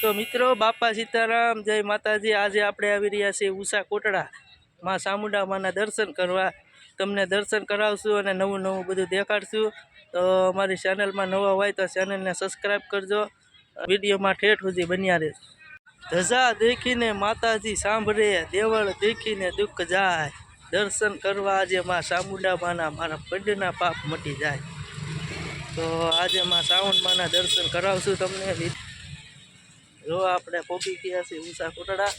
તો મિત્રો બાપા સીતારામ, જય માતાજી। આજે આપણે આવી રહ્યા છીએ ઉષા કોટડા માં ચામુંડા માના દર્શન કરવા। તમને દર્શન કરાવશું અને નવું નવું બધું દેખાડશું। તો અમારી ચેનલમાં નવા હોય તો ચેનલને સબસ્ક્રાઈબ કરજો, વિડીયોમાં ઠેઠ સુધી બન્યા રહે। ધજા દેખીને માતાજી સાંભળે, દેવળ દેખીને દુઃખ જાય। દર્શન કરવા આજે માં ચામુંડા માના મારા પંડના પાપ મટી જાય। તો આજે માં શ્રાવણ માના દર્શન કરાવશું તમને। જો આપણે પહોંચી ગયા છીએ ઉષા કોટડા।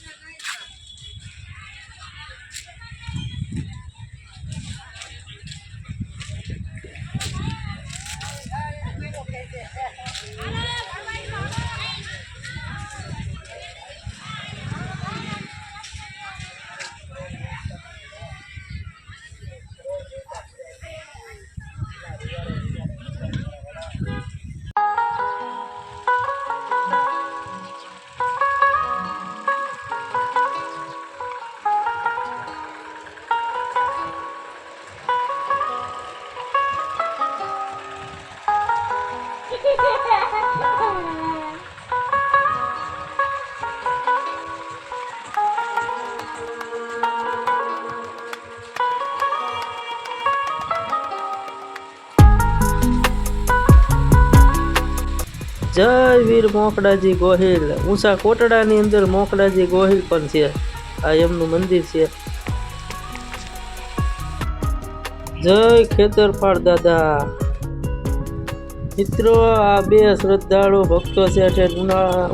जय वीर मोकड़ाजी गोहिल। ऊषा कोटडानी अंदर मोकड़ाजी गोहिल पण छे। आ एमनुं मंदिर छे। जय खेतरपाड़ दादा। मित्रों आ बे श्रद्धाळु भक्तो छे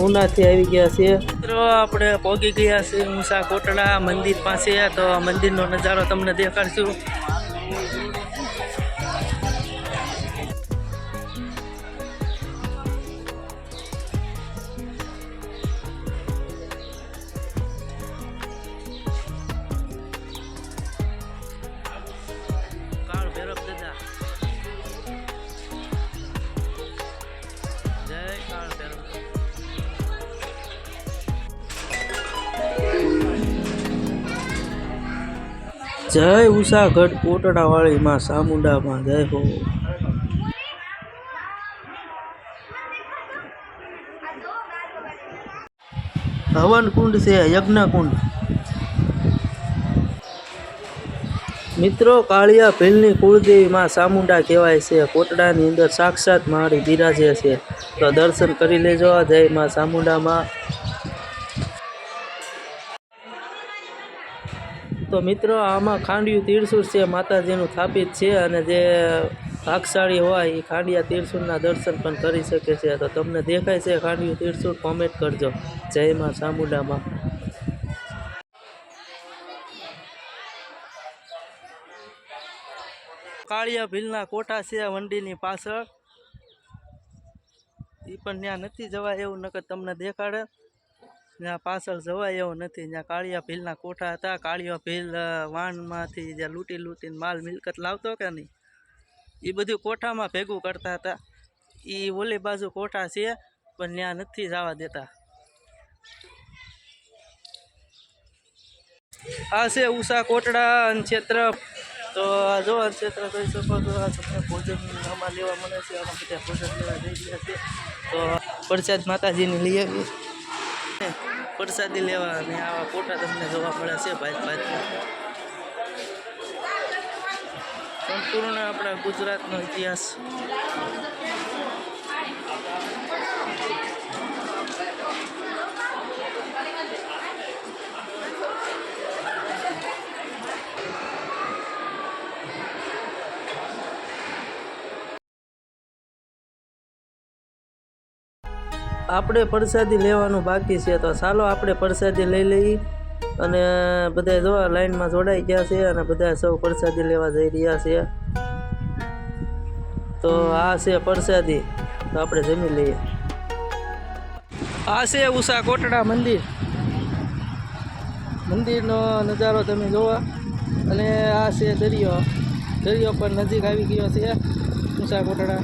उनाथी आई गया छे। मित्रों आपणे पहोंची गया छे ऊषा कोटड़ा मंदिर पासे। तो मंदिरनो नजारो तमने देखाडशुं। जय उषागढ़ कोटड़ा वाली मां चामुंडा मां जय हो। हवन कुंड से यज्ञ कुंड। मित्रों कालिया भीलनी कुलदेवी मां चामुंडा कहेवाय छे। कोटडानी अंदर साक्षात मारी बिराजे छे। तो दर्शन करी लेजो। जय मां चामुंडा मां। तो मित्रों आमा खांडियु तीरशूल से माताजीनु स्थापित छे अने जे भागशाળી હોય એ ખાંડિયા તીરશુળના દર્શન પણ કરી શકે છે। તો તમને દેખાય છે ખાંડિયું તીરશુળ? કોમેન્ટ કરજો। જય માં ચામુંડામાં। કાળિયા ભીલના કોઠા છે વંડીની પાછળ। એ પણ ત્યાં નથી જવાય એવું, નકર તમને દેખાડે। ત્યાં પાછળ જવાય એવું નથી। ત્યાં કાળિયા ભીલના કોઠા હતા। કાળિયો ભીલ વાણમાંથી જે લૂંટી લૂંટીને માલ મિલકત લાવતો કે નહીં, એ બધું કોઠામાં ભેગું કરતા હતા। એ ઓલી બાજુ કોઠા છે પણ ત્યાં નથી જવા દેતા। આ છે ઉષા કોટડા ક્ષેત્ર। તો જો ક્ષેત્ર જોઈ શકો છો। આ તમને ભોજન આમાં લેવા મળે છે। આમાં બધા ભોજન લેવા જઈ રહ્યા છે। તો પ્રસાદ માતાજીને લઈ આવી, પ્રસાદી લેવા અને આવા ફોટા તમને જોવા મળે છે ભાઈ ભાઈ। સંપૂર્ણ આપણા ગુજરાતનો ઇતિહાસ। આપણે પ્રસાદી લેવાનું બાકી છે। તો ચાલો આપણે પ્રસાદી લઈ લઈએ। અને બધા જો લાઈનમાં જોડાઈ ગયા છે અને બધા સૌ પ્રસાદી લેવા જઈ રહ્યા છે। તો આ છે પ્રસાદી, તો આપણે જમી લઈએ। આ છે ઉષા કોટડા મંદિર। મંદિરનો નજારો તમે જોવા। અને આ છે દરિયો। દરિયો પણ નજીક આવી ગયો છે ઉષા કોટડા।